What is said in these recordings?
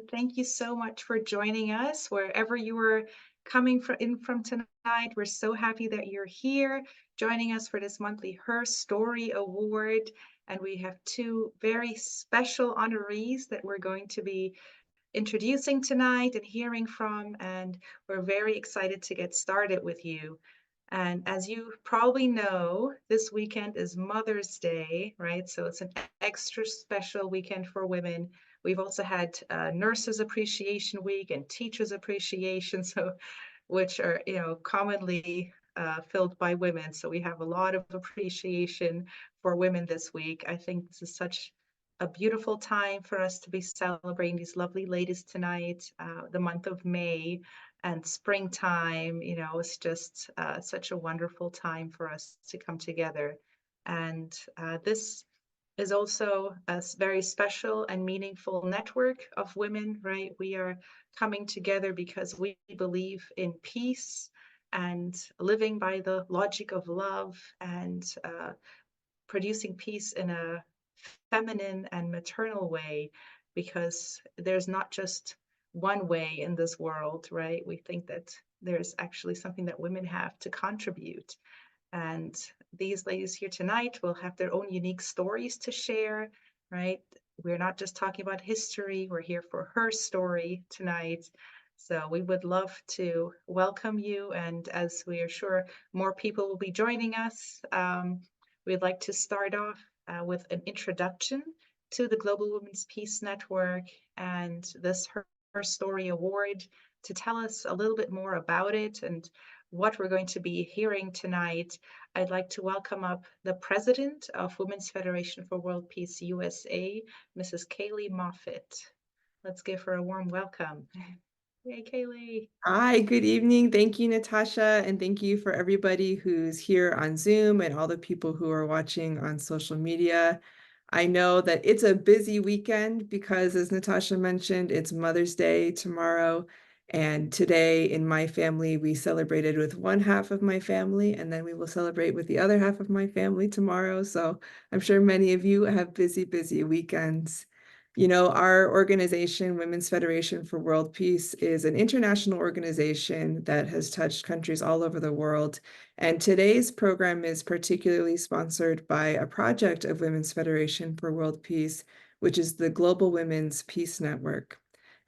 Thank you so much for joining us wherever you are coming from tonight. We're so happy that you're here joining us for this monthly Her Story Award. And we have two very special honorees that we're going to be introducing tonight and hearing from. And we're very excited to get started with you. And as you probably know, this weekend is Mother's Day, right? So it's an extra special weekend for women. We've also had Nurses Appreciation Week and Teachers Appreciation, so which are commonly filled by women. So we have a lot of appreciation for women this week. I think this is such a beautiful time for us to be celebrating these lovely ladies tonight, the month of May and springtime. It's just such a wonderful time for us to come together. And this is also a very special and meaningful network of women, right? We are coming together because we believe in peace and living by the logic of love and producing peace in a feminine and maternal way, because there's not just one way in this world, right? We think that there's actually something that women have to contribute. And these ladies here tonight will have their own unique stories to share, right? We're not just talking about history, we're here for her story tonight. So we would love to welcome you. And as we are sure more people will be joining us, we'd like to start off with an introduction to the Global Women's Peace Network and this Her Story Award, to tell us a little bit more about it and what we're going to be hearing tonight. I'd like to welcome up the president of Women's Federation for World Peace USA, Mrs. Kaylee Moffitt. Let's give her a warm welcome. Hey, Kaylee. Hi, good evening. Thank you, Natasha, and thank you for everybody who's here on Zoom and all the people who are watching on social media. I know that it's a busy weekend because, as Natasha mentioned, it's Mother's Day tomorrow. And today in my family, we celebrated with one half of my family, and then we will celebrate with the other half of my family tomorrow. So I'm sure many of you have busy, busy weekends. You know, our organization, Women's Federation for World Peace, is an international organization that has touched countries all over the world. And today's program is particularly sponsored by a project of Women's Federation for World Peace, which is the Global Women's Peace Network.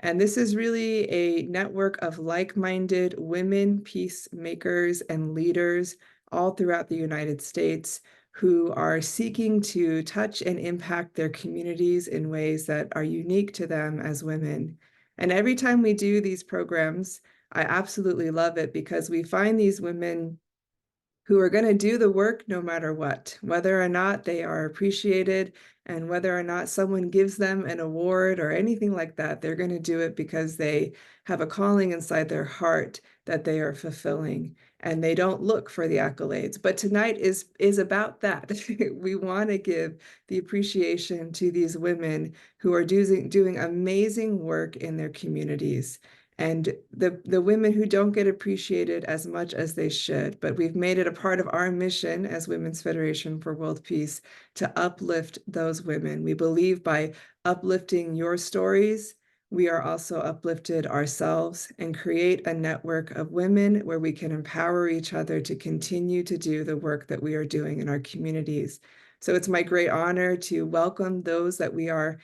And this is really a network of like-minded women peacemakers and leaders all throughout the United States who are seeking to touch and impact their communities in ways that are unique to them as women. And every time we do these programs, I absolutely love it because we find these women who are going to do the work no matter what, whether or not they are appreciated and whether or not someone gives them an award or anything like that. They're going to do it because they have a calling inside their heart that they are fulfilling, and they don't look for the accolades. But tonight is about that. We want to give the appreciation to these women who are doing amazing work in their communities, and the women who don't get appreciated as much as they should. But we've made it a part of our mission as Women's Federation for World Peace to uplift those women. We believe by uplifting your stories, we are also uplifted ourselves and create a network of women where we can empower each other to continue to do the work that we are doing in our communities. So it's my great honor to welcome those that we are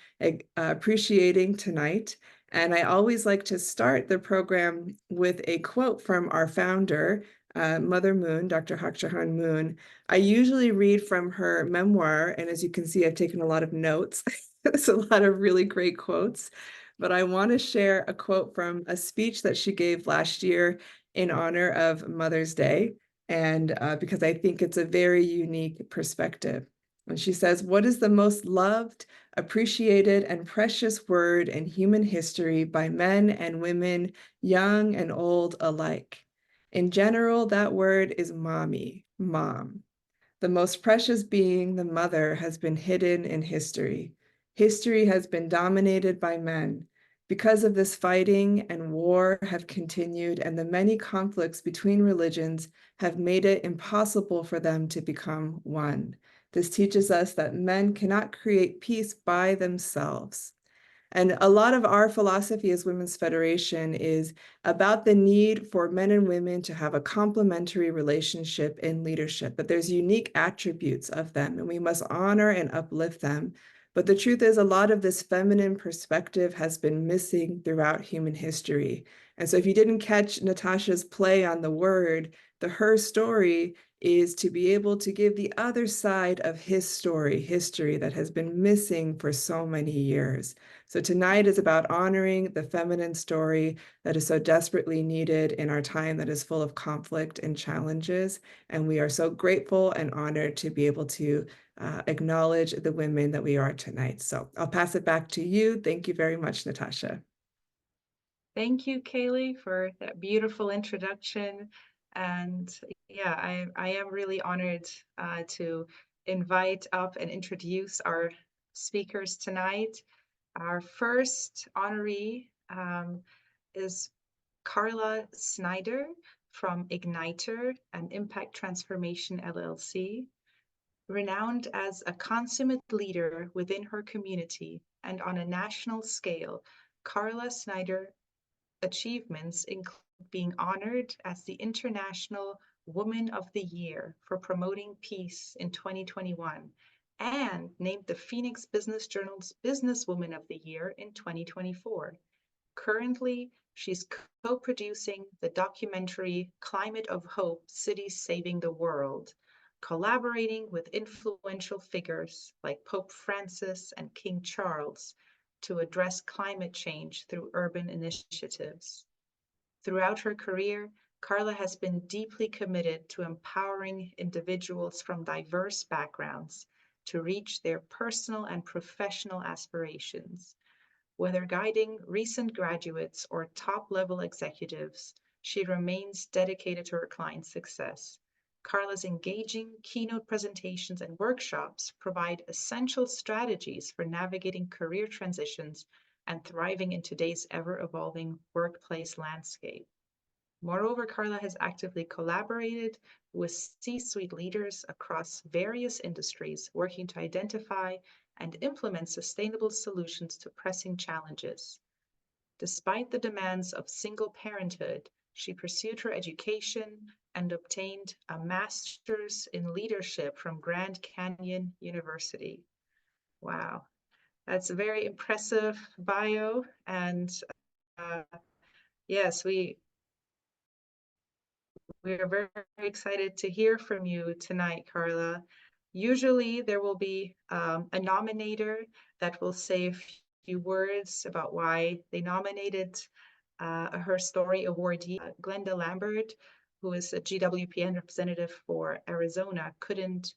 appreciating tonight. And I always like to start the program with a quote from our founder, Mother Moon, Dr. Hak Ja Han Moon. I usually read from her memoir, and as you can see, I've taken a lot of notes. There's a lot of really great quotes, but I want to share a quote from a speech that she gave last year in honor of Mother's Day, and because I think it's a very unique perspective. And she says, "What is the most loved, appreciated, and precious word in human history by men and women, young and old alike? In general, that word is mommy, mom. The most precious being, the mother, has been hidden in history. History has been dominated by men. Because of this, fighting and war have continued, and the many conflicts between religions have made it impossible for them to become one. This teaches us that men cannot create peace by themselves. And a lot of our philosophy as Women's Federation is about the need for men and women to have a complementary relationship in leadership, but there's unique attributes of them, and we must honor and uplift them. But the truth is, a lot of this feminine perspective has been missing throughout human history. And so if you didn't catch Natasha's play on the word, the her story is to be able to give the other side of his story, history that has been missing for so many years. So tonight is about honoring the feminine story that is so desperately needed in our time that is full of conflict and challenges. And we are so grateful and honored to be able to acknowledge the women that we are tonight. So I'll pass it back to you. Thank you very much, Natasha. Thank you, Kaylee, for that beautiful introduction. And yeah, I am really honored to invite up and introduce our speakers tonight. Our first honoree is Carla Snyder from Igniter and Impact Transformation LLC. Renowned as a consummate leader within her community and on a national scale, Carla Snyder achievements include being honored as the International Woman of the Year for promoting peace in 2021 and named the Phoenix Business Journal's Businesswoman of the Year in 2024. Currently, she's co-producing the documentary Climate of Hope: Cities Saving the World, collaborating with influential figures like Pope Francis and King Charles to address climate change through urban initiatives. Throughout her career, Carla has been deeply committed to empowering individuals from diverse backgrounds to reach their personal and professional aspirations. Whether guiding recent graduates or top-level executives, she remains dedicated to her clients' success. Carla's engaging keynote presentations and workshops provide essential strategies for navigating career transitions and thriving in today's ever-evolving workplace landscape. Moreover, Carla has actively collaborated with C-suite leaders across various industries, working to identify and implement sustainable solutions to pressing challenges. Despite the demands of single parenthood, she pursued her education and obtained a master's in leadership from Grand Canyon University. Wow, that's a very impressive bio. And uh, yes, we're very excited to hear from you tonight, Carla. Usually there will be a nominator that will say a few words about why they nominated Her Story awardee. Glenda Lambert, who is a GWPN representative for Arizona, couldn't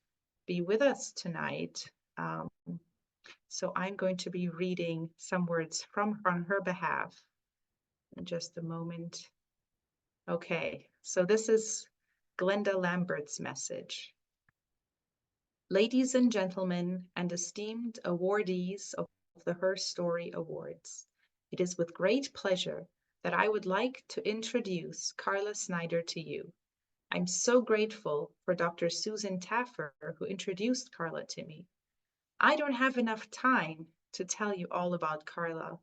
be with us tonight. So I'm going to be reading some words from her on her behalf in just a moment. Okay, so this is Glenda Lambert's message. Ladies and gentlemen, and esteemed awardees of the Her Story Awards, it is with great pleasure that I would like to introduce Carla Snyder to you. I'm so grateful for Dr. Susan Taffer, who introduced Carla to me. I don't have enough time to tell you all about Carla.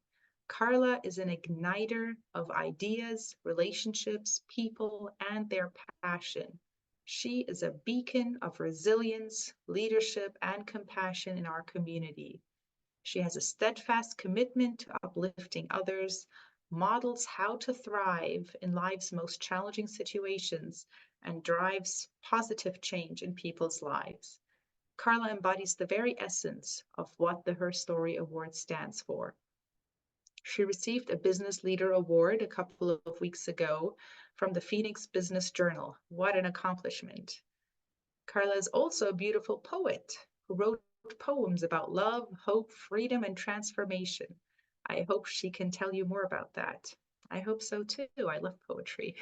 Carla is an igniter of ideas, relationships, people, and their passion. She is a beacon of resilience, leadership, and compassion in our community. She has a steadfast commitment to uplifting others, models how to thrive in life's most challenging situations, and drives positive change in people's lives. Carla embodies the very essence of what the Her Story Award stands for. She received a Business Leader Award a couple of weeks ago from the Phoenix Business Journal. What an accomplishment. Carla is also a beautiful poet who wrote poems about love, hope, freedom, and transformation. I hope she can tell you more about that. I hope so too. I love poetry.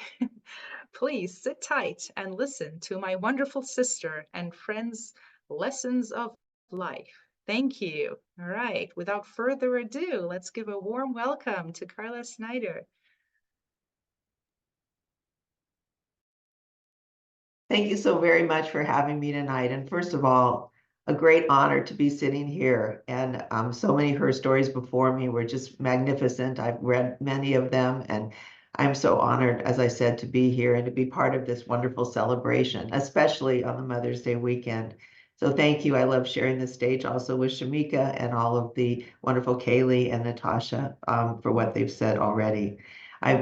Please sit tight and listen to my wonderful sister and friends' lessons of life. Thank you. All right, without further ado, let's give a warm welcome to Carla Snyder. Thank you so very much for having me tonight. And first of all, a great honor to be sitting here. And so many of her stories before me were just magnificent. I've read many of them, and I'm so honored, as I said, to be here and to be part of this wonderful celebration, especially on the Mother's Day weekend. So thank you. I love sharing the stage also with Shamika and all of the wonderful Kaylee and Natasha for what they've said already.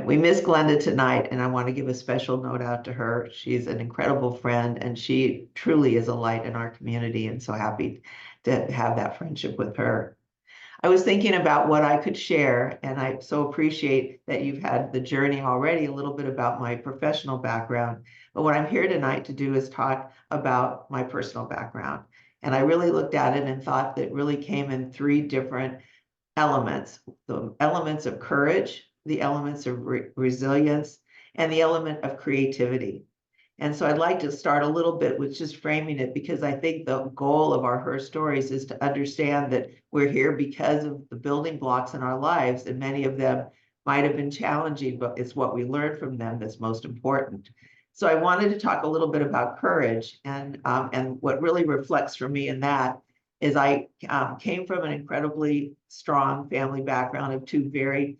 We miss Glenda tonight, and I want to give a special note out to her. She's an incredible friend, and she truly is a light in our community, and so happy to have that friendship with her. I was thinking about what I could share, and I so appreciate that you've had the journey already, a little bit about my professional background. But what I'm here tonight to do is talk about my personal background. And I really looked at it and thought that it really came in three different elements: the elements of courage, the elements of resilience, and the element of creativity. And so I'd like to start a little bit with just framing it, because I think the goal of our Her Stories is to understand that we're here because of the building blocks in our lives, and many of them might have been challenging, but it's what we learn from them that's most important. So I wanted to talk a little bit about courage, and what really reflects for me in that is I came from an incredibly strong family background of two very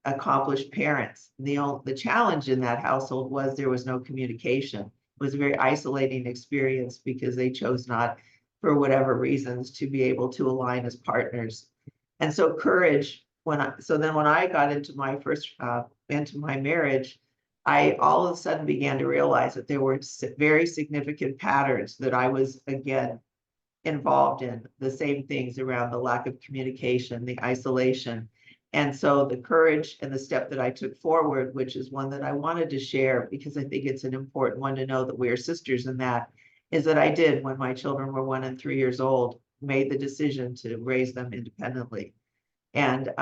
accomplished parents. The challenge in that household was there was no communication. It was a very isolating experience because they chose not, for whatever reasons, to be able to align as partners. And so courage, when I got into my into my marriage, I all of a sudden began to realize that there were very significant patterns that I was, again, involved in, the same things around the lack of communication, the isolation. And so the courage and the step that I took forward, which is one that I wanted to share because I think it's an important one to know that we are sisters in that, is that I did, when my children were 1 and 3 years old, made the decision to raise them independently. And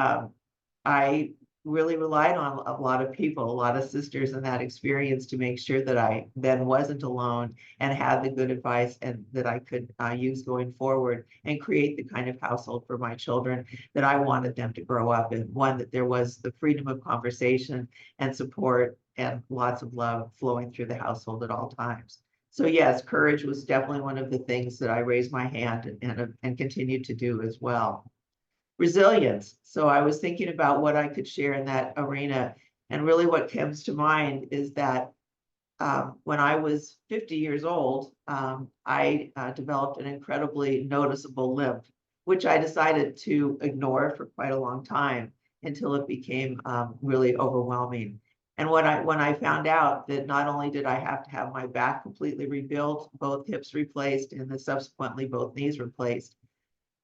I really relied on a lot of people, a lot of sisters in that experience, to make sure that I then wasn't alone and had the good advice and that I could use going forward and create the kind of household for my children that I wanted them to grow up in. One that there was the freedom of conversation and support and lots of love flowing through the household at all times. So yes, courage was definitely one of the things that I raised my hand and continued to do as well. Resilience. So I was thinking about what I could share in that arena. And really what comes to mind is that when I was 50 years old, I developed an incredibly noticeable limp, which I decided to ignore for quite a long time until it became really overwhelming. And when I found out that not only did I have to have my back completely rebuilt, both hips replaced, and then subsequently both knees replaced,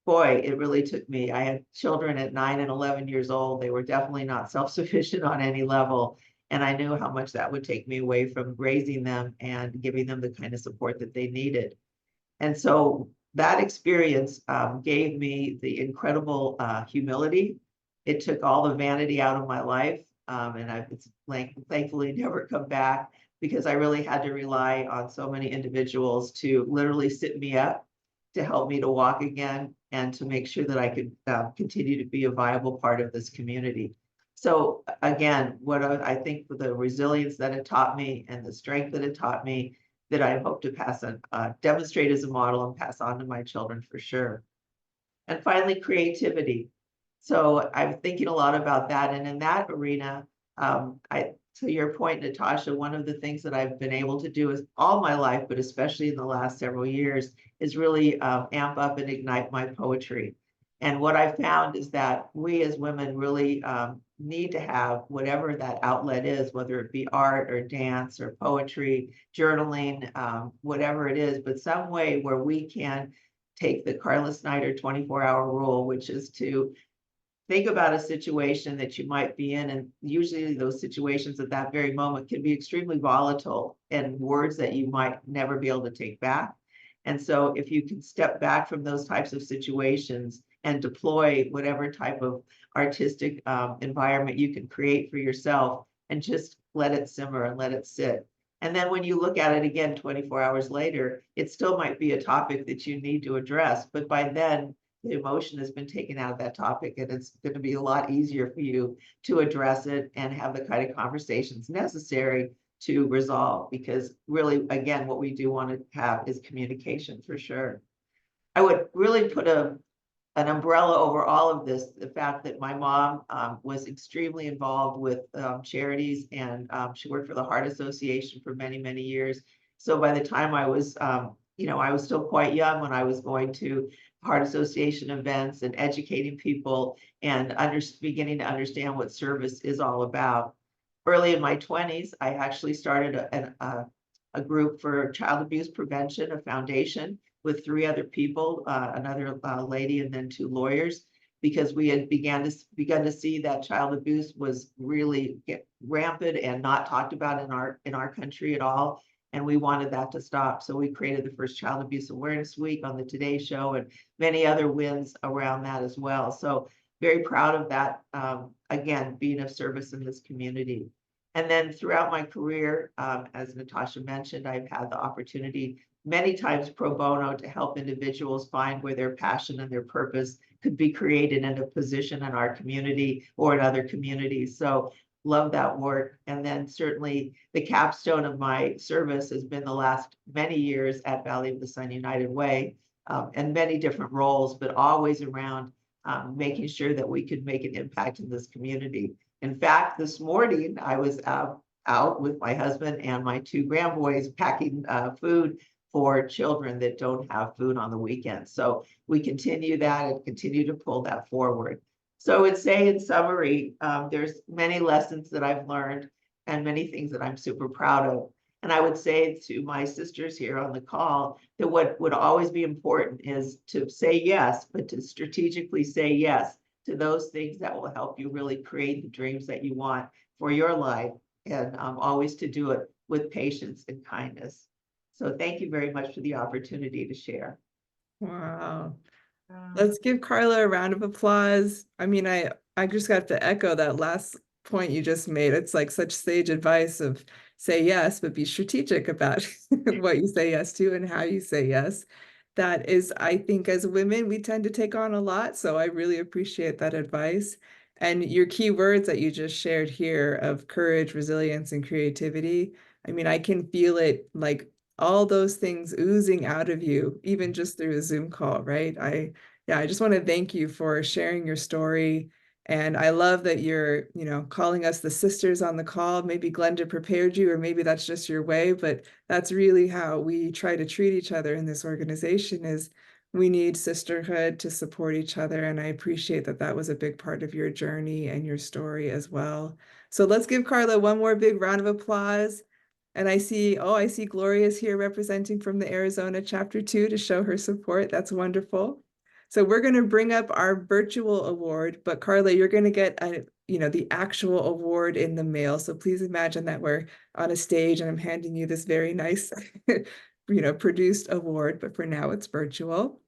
boy, it really took me. I had children at 9 and 11 years old. They were definitely not self-sufficient on any level. And I knew how much that would take me away from raising them and giving them the kind of support that they needed. And so that experience gave me the incredible humility. It took all the vanity out of my life. And it's thankfully never come back, because I really had to rely on so many individuals to literally sit me up, to help me to walk again, and to make sure that I could continue to be a viable part of this community. So again, I think with the resilience that it taught me and the strength that it taught me, that I hope to demonstrate as a model and pass on to my children for sure. And finally, creativity. So I'm thinking a lot about that. And in that arena, to your point, Natasha, one of the things that I've been able to do is all my life, but especially in the last several years, is really amp up and ignite my poetry. And what I found is that we as women really need to have whatever that outlet is, whether it be art or dance or poetry, journaling, whatever it is, but some way where we can take the Carla Snyder 24-hour rule, which is to think about a situation that you might be in. And usually those situations at that very moment can be extremely volatile and words that you might never be able to take back. And so if you can step back from those types of situations and deploy whatever type of artistic environment you can create for yourself, and just let it simmer and let it sit. And then when you look at it again 24 hours later, it still might be a topic that you need to address. But by then, the emotion has been taken out of that topic, and it's going to be a lot easier for you to address it and have the kind of conversations necessary to resolve, because really, again, what we do want to have is communication for sure. I would really put an umbrella over all of this, the fact that my mom was extremely involved with charities, and she worked for the Heart Association for many, many years. So by the time I was, I was still quite young when I was going to Heart Association events and educating people and beginning to understand what service is all about. Early in my 20s, I actually started a group for child abuse prevention, a foundation with 3 other people, another lady and then 2 lawyers, because we had begun to see that child abuse was really rampant and not talked about in our country at all. And we wanted that to stop. So we created the first Child Abuse Awareness Week on the Today Show, and many other wins around that as well. So very proud of that, again, being of service in this community. And then throughout my career, as Natasha mentioned, I've had the opportunity many times pro bono to help individuals find where their passion and their purpose could be created in a position in our community or in other communities. So love that work. And then certainly the capstone of my service has been the last many years at Valley of the Sun United Way, and many different roles, but always around making sure that we could make an impact in this community. In fact, this morning I was out with my husband and my 2 grandboys packing food for children that don't have food on the weekends. So we continue that and continue to pull that forward. So I would say in summary, there's many lessons that I've learned and many things that I'm super proud of. And I would say to my sisters here on the call that what would always be important is to say yes, but to strategically say yes to those things that will help you really create the dreams that you want for your life, and always to do it with patience and kindness. So thank you very much for the opportunity to share. Wow. Um, Let's give Carla a round of applause. I mean, I just got to echo that last point you just made. It's like such sage advice of say yes, but be strategic about what you say yes to and how you say yes. That is, I think as women, we tend to take on a lot. So I really appreciate that advice. And your key words that you just shared here of courage, resilience, and creativity. I mean, I can feel it like all those things oozing out of you, even just through a Zoom call, right? I just want to thank you for sharing your story. And I love that you're, calling us the sisters on the call. Maybe Glenda prepared you, or maybe that's just your way, but that's really how we try to treat each other in this organization is we need sisterhood to support each other. And I appreciate that that was a big part of your journey and your story as well. So let's give Carla one more big round of applause. And I see Gloria's here representing from the Arizona chapter 2 to show her support. That's wonderful. So we're going to bring up our virtual award, but Carla, you're going to get the actual award in the mail. So please imagine that we're on a stage and I'm handing you this very nice, produced award, but for now it's virtual.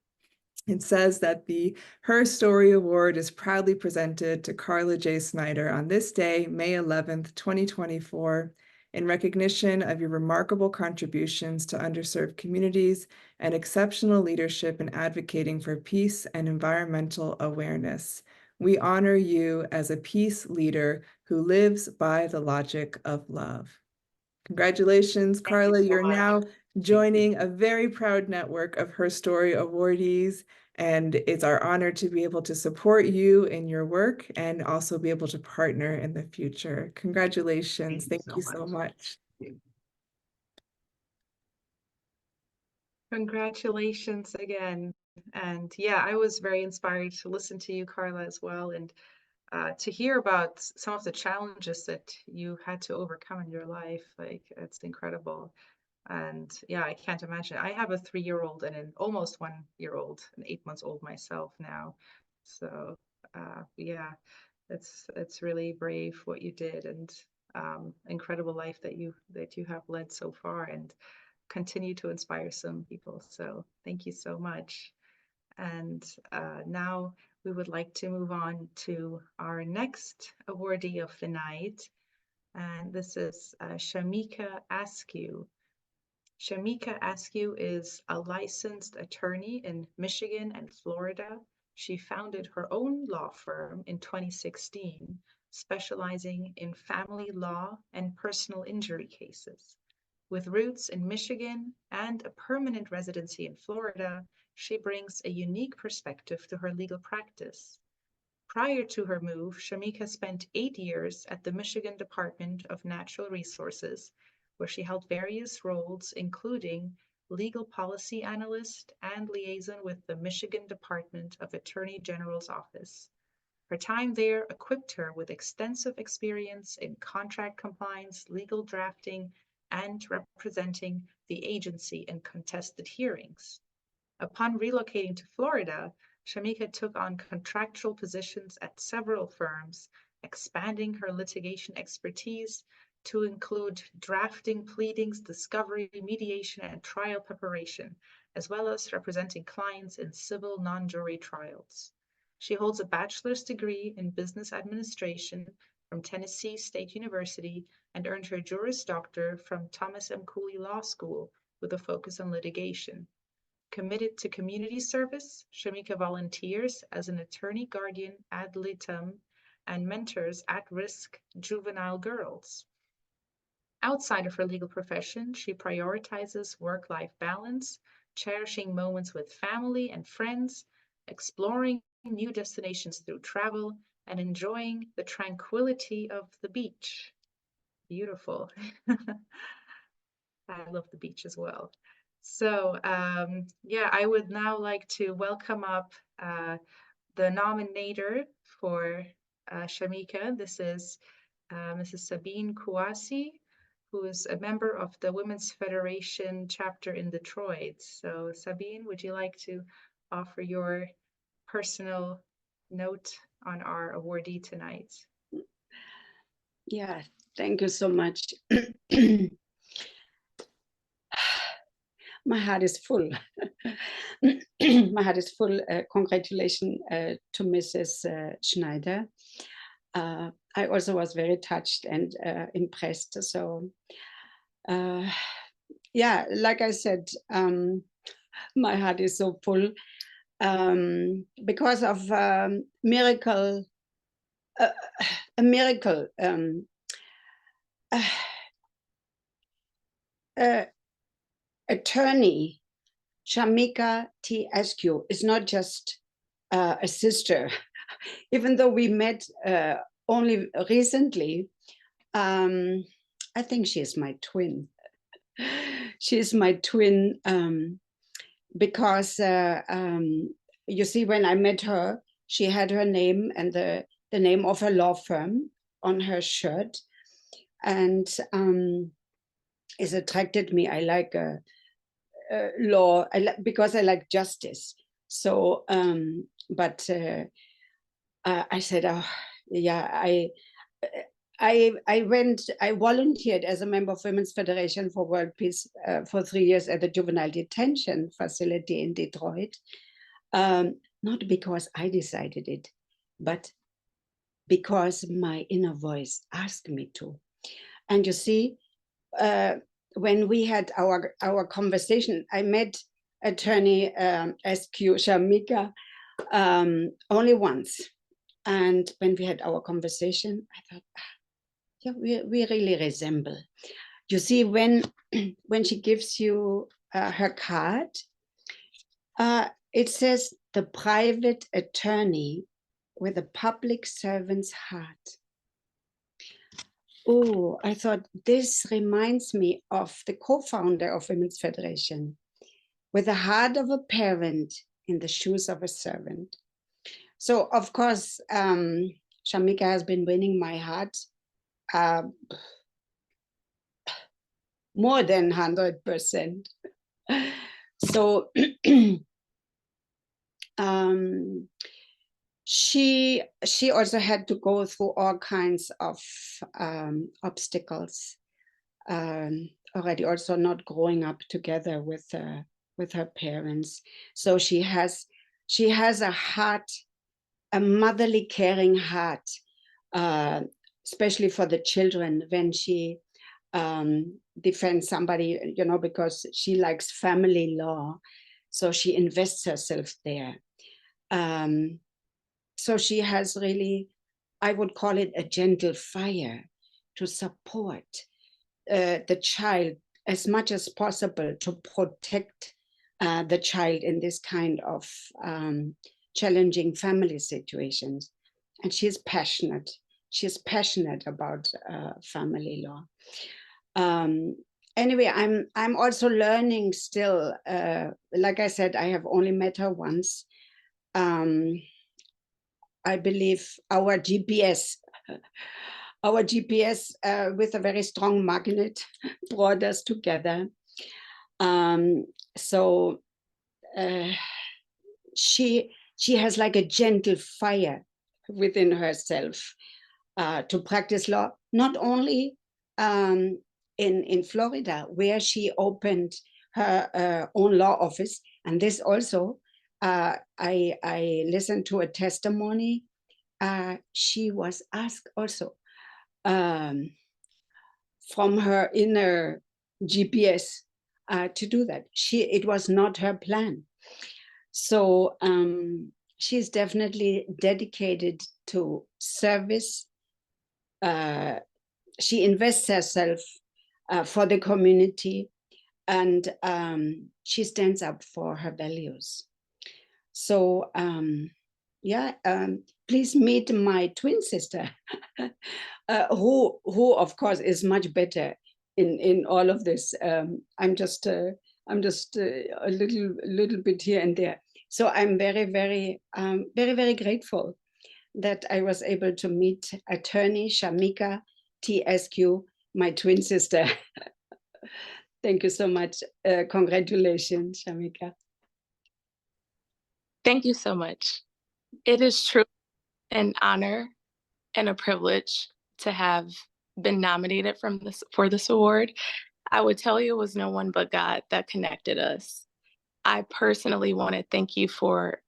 It says that the HerStory Award is proudly presented to Carla J. Snyder on this day, May 11th, 2024, in recognition of your remarkable contributions to underserved communities and exceptional leadership in advocating for peace and environmental awareness. We honor you as a peace leader who lives by the logic of love. Congratulations, Thank you Carla. so You're much. now joining a very proud network of HerStory awardees. And it's our honor to be able to support you in your work and also be able to partner in the future. Congratulations. Thank you so much. Congratulations again. And yeah, I was very inspired to listen to you, Carla, as well, and to hear about some of the challenges that you had to overcome in your life. Like, it's incredible. And yeah, I can't imagine. I have a 3-year-old and an almost 1-year-old, and 8 months old myself now. So yeah, it's really brave what you did, and incredible life that you have led so far, and continue to inspire some people. So thank you so much. And now we would like to move on to our next awardee of the night. And this is Shamika Askew. Shamika Askew is a licensed attorney in Michigan and Florida. She founded her own law firm in 2016 specializing in family law and personal injury cases. With roots in Michigan and a permanent residency in Florida, she brings a unique perspective to her legal practice. Prior to her move, Shamika spent 8 years at the Michigan Department of Natural Resources, where she held various roles, including legal policy analyst and liaison with the Michigan Department of Attorney General's office. Her time there equipped her with extensive experience in contract compliance, legal drafting, and representing the agency in contested hearings. Upon relocating to Florida, Shamika took on contractual positions at several firms, expanding her litigation expertise to include drafting pleadings, discovery, mediation, and trial preparation, as well as representing clients in civil non-jury trials. She holds a bachelor's degree in business administration from Tennessee State University and earned her Juris Doctor from Thomas M. Cooley Law School with a focus on litigation. Committed to community service, Shamika volunteers as an attorney guardian ad litem and mentors at-risk juvenile girls. Outside of her legal profession, she prioritizes work-life balance, cherishing moments with family and friends, exploring new destinations through travel, and enjoying the tranquility of the beach. Beautiful. I love the beach as well. So yeah, I would now like to welcome up the nominator for Shamika. This is Mrs. Sabine Kouassi, who is a member of the Women's Federation chapter in Detroit. So Sabine, would you like to offer your personal note on our awardee tonight? Yeah, thank you so much. My heart is full. My heart is full. Congratulations to Mrs. Schneider. I also was very touched and impressed. So, yeah, like I said, my heart is so full because of miracle, a miracle. Attorney Shamika T. Askew is not just a sister, even though we met only recently. I think she is my twin. She is my twin because you see, when I met her, she had her name and the name of her law firm on her shirt, and it attracted me. I like law because I like justice. So, but I said, oh, yeah, I volunteered as a member of Women's Federation for World Peace for 3 years at the juvenile detention facility in Detroit. Not because I decided it, but because my inner voice asked me to. And you see, when we had our conversation, I met attorney Askew Shamika only once. And when we had our conversation, I thought, yeah, we really resemble. You see, when she gives you her card, it says the private attorney with a public servant's heart. Oh, I thought this reminds me of the co-founder of Women's Federation, with the heart of a parent in the shoes of a servant. So, of course, Shamika has been winning my heart more than 100%. So, she also had to go through all kinds of obstacles. Already also not growing up together with her parents. So she has a heart, a motherly caring heart, especially for the children when she defends somebody, you know, because she likes family law. So she invests herself there. So she has really I would call it a gentle fire to support the child as much as possible, to protect the child in this kind of challenging family situations. And she's passionate. She's passionate about family law. Anyway, I'm also learning still. Like I said, I have only met her once. I believe our GPS with a very strong magnet brought us together. So she has like a gentle fire within herself to practice law, not only in Florida, where she opened her own law office. And this also, I listened to a testimony. She was asked also from her inner GPS to do that. It was not her plan. So she's definitely dedicated to service. She invests herself for the community, and she stands up for her values. So yeah, please meet my twin sister, who of course is much better in all of this. I'm just a little bit here and there. So I'm very, very grateful that I was able to meet attorney Shamika TSQ, my twin sister. Thank you so much. Congratulations, Shamika. Thank you so much. It is truly an honor and a privilege to have been nominated for this award. I would tell you it was no one but God that connected us. I personally want to thank you for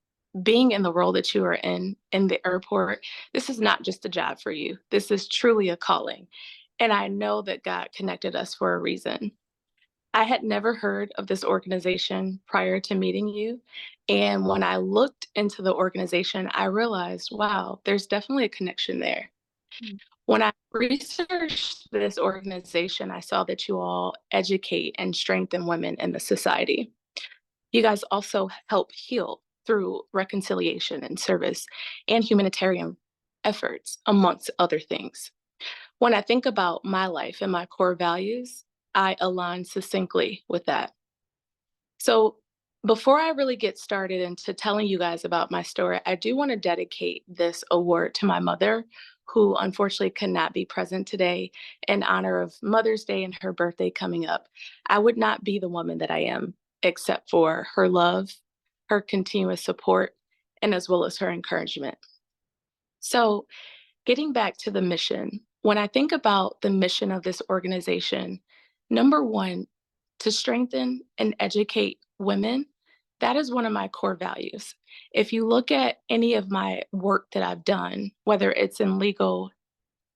being in the role that you are in the airport. This is not just a job for you. This is truly a calling. And I know that God connected us for a reason. I had never heard of this organization prior to meeting you. And when I looked into the organization, I realized, wow, there's definitely a connection there. When I researched this organization, I saw that you all educate and strengthen women in the society. You guys also help heal through reconciliation and service and humanitarian efforts, amongst other things. When I think about my life and my core values, I align succinctly with that. So before I really get started into telling you guys about my story, I do want to dedicate this award to my mother, who unfortunately could not be present today in honor of Mother's Day and her birthday coming up. I would not be the woman that I am except for her love, her continuous support, and as well as her encouragement. So getting back to the mission, when I think about the mission of this organization, number one, to strengthen and educate women, that is one of my core values. If you look at any of my work that I've done, whether it's in legal,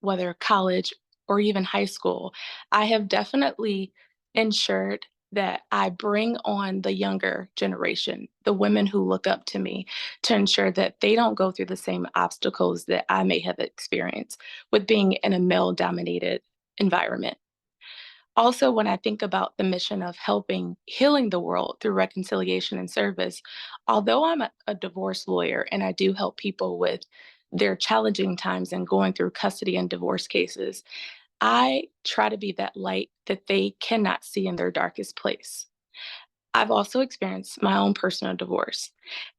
whether college, or even high school, I have definitely ensured that I bring on the younger generation, the women who look up to me, to ensure that they don't go through the same obstacles that I may have experienced with being in a male-dominated environment. Also, when I think about the mission of healing the world through reconciliation and service, although I'm a divorce lawyer and I do help people with their challenging times and going through custody and divorce cases, I try to be that light that they cannot see in their darkest place. I've also experienced my own personal divorce.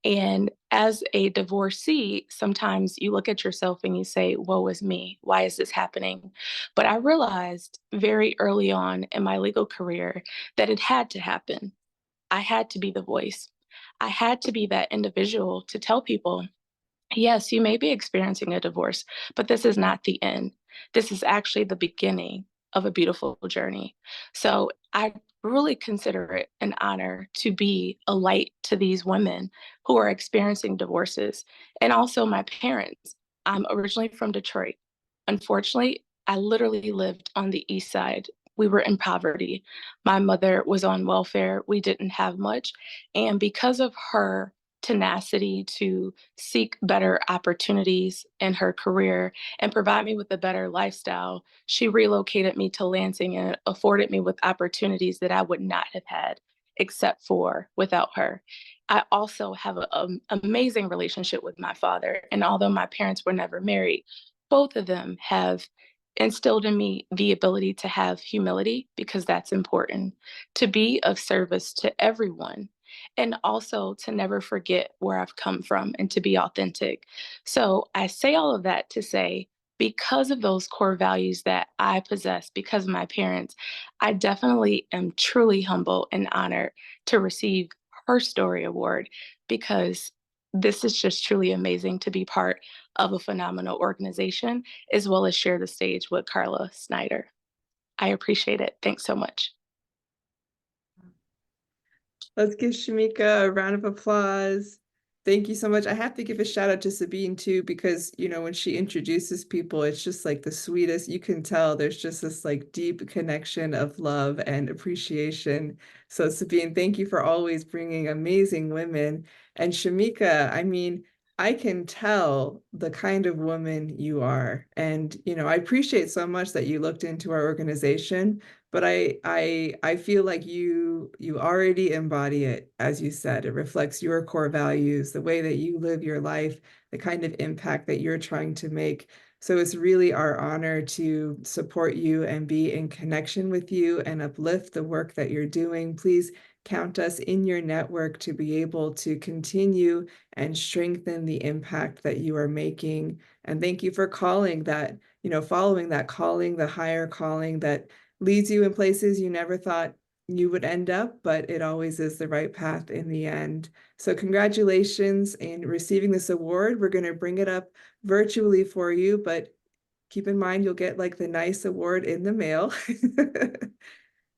And as a divorcee, sometimes you look at yourself and you say, woe is me. Why is this happening? But I realized very early on in my legal career that it had to happen. I had to be the voice. I had to be that individual to tell people, yes, you may be experiencing a divorce, but this is not the end. This is actually the beginning of a beautiful journey. So I really consider it an honor to be a light to these women who are experiencing divorces, and also my parents. I'm originally from Detroit. Unfortunately, I literally lived on the east side. We were in poverty. My mother was on welfare. We didn't have much. And because of her tenacity to seek better opportunities in her career and provide me with a better lifestyle. She relocated me to Lansing and afforded me with opportunities that I would not have had except for without her. I also have an amazing relationship with my father. And although my parents were never married, both of them have instilled in me the ability to have humility because that's important, to be of service to everyone, and also to never forget where I've come from and to be authentic. So I say all of that to say, because of those core values that I possess, because of my parents, I definitely am truly humble and honored to receive her story award because this is just truly amazing to be part of a phenomenal organization as well as share the stage with Carla Snyder. I appreciate it. Thanks so much. Let's give Shamika a round of applause. Thank you so much. I have to give a shout out to Sabine too, because when she introduces people, it's just like the sweetest. You can tell there's just this like deep connection of love and appreciation. So Sabine, thank you for always bringing amazing women. And Shamika, I mean, I can tell the kind of woman you are. And, I appreciate so much that you looked into our organization, but I feel like you already embody it. As you said, it reflects your core values, the way that you live your life, the kind of impact that you're trying to make. So it's really our honor to support you and be in connection with you and uplift the work that you're doing. Please count us in your network to be able to continue and strengthen the impact that you are making. And thank you for calling that, following that calling, the higher calling that leads you in places you never thought you would end up, but it always is the right path in the end. So congratulations in receiving this award. We're going to bring it up virtually for you, but keep in mind you'll get like the nice award in the mail.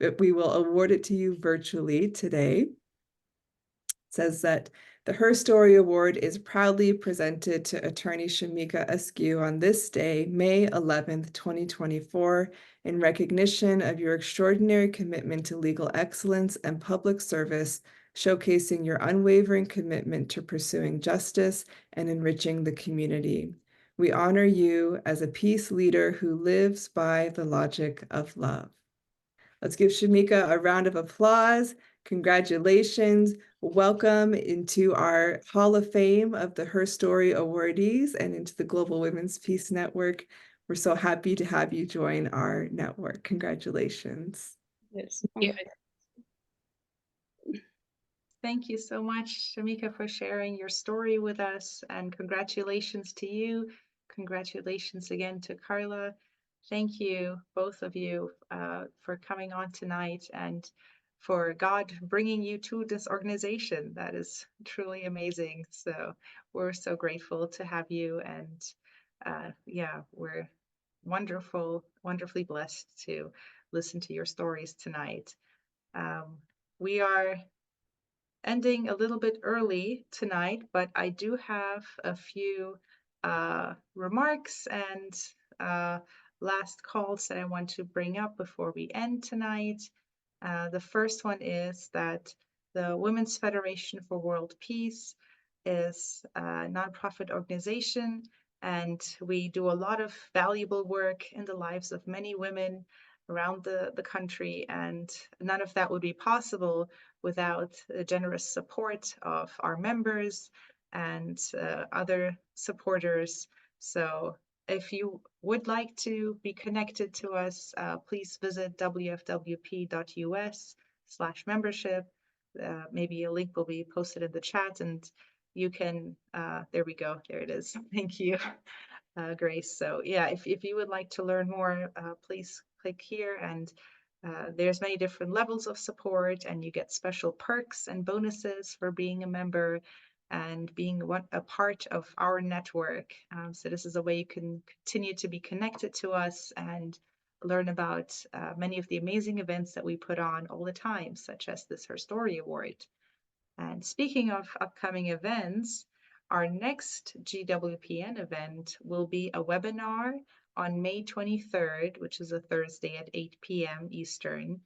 But we will award it to you virtually today. It says that the HerStory Award is proudly presented to Attorney Shamika Askew on this day, May 11th, 2024, in recognition of your extraordinary commitment to legal excellence and public service, showcasing your unwavering commitment to pursuing justice and enriching the community. We honor you as a peace leader who lives by the logic of love. Let's give Shamika a round of applause. Congratulations. Welcome into our Hall of Fame of the HerStory awardees and into the Global Women's Peace Network. We're so happy to have you join our network. Congratulations. Yes. Yeah. Thank you so much, Shamika, for sharing your story with us, and congratulations to you. Congratulations again to Carla. Thank you, both of you, for coming on tonight and for God bringing you to this organization. That is truly amazing. So we're so grateful to have you, and yeah, we're wonderfully blessed to listen to your stories tonight. We are ending a little bit early tonight, but I do have a few remarks and last calls that I want to bring up before we end tonight. The first one is that the Women's Federation for World Peace is a nonprofit organization, and we do a lot of valuable work in the lives of many women around the country, and none of that would be possible without the generous support of our members and other supporters. So if you would like to be connected to us, please visit wfwp.us/membership. Maybe a link will be posted in the chat, and you can, there we go, there it is. Thank you, Grace. So yeah, if you would like to learn more, please click here, and there's many different levels of support, and you get special perks and bonuses for being a member and being a part of our network. So this is a way you can continue to be connected to us and learn about many of the amazing events that we put on all the time, such as this HerStory Award. And speaking of upcoming events, our next GWPN event will be a webinar on May 23rd, which is a Thursday at 8 p.m. Eastern,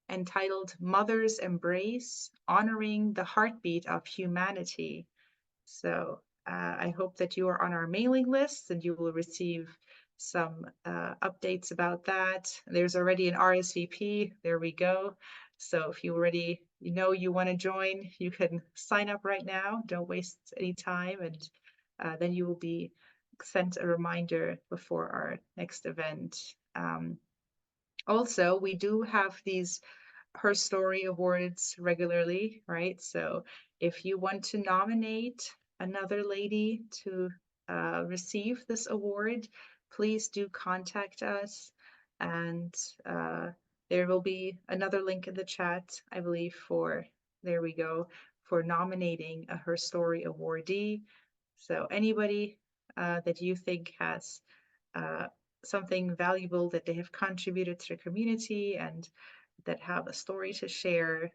entitled Mother's Embrace, Honoring the Heartbeat of Humanity. So I hope that you are on our mailing list and you will receive some updates about that. There's already an RSVP. There we go. So if you already you want to join, you can sign up right now. Don't waste any time, and then you will be sent a reminder before our next event. Also, we do have these HerStory awards regularly, right? So if you want to nominate another lady to receive this award, please do contact us. And there will be another link in the chat, I believe, there we go, for nominating a HerStory awardee. So anybody that you think has something valuable that they have contributed to the community and that have a story to share,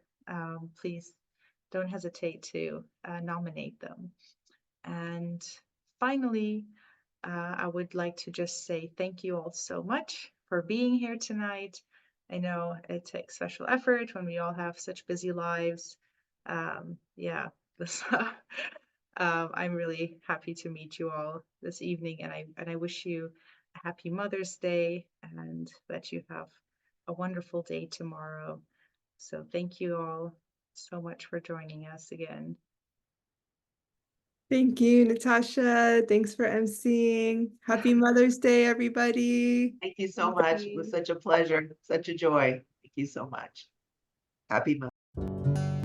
please don't hesitate to nominate them. And finally, I would like to just say thank you all so much for being here tonight. I know it takes special effort when we all have such busy lives. Yeah, this, I'm really happy to meet you all this evening, and I wish you a happy Mother's Day and that you have a wonderful day tomorrow. So thank you all so much for joining us again. Thank you, Natasha. Thanks for emceeing. Happy Mother's Day, everybody. Thank you so Thank much. It you. was such a pleasure, such a joy. Thank you so much. Happy Mother's Day.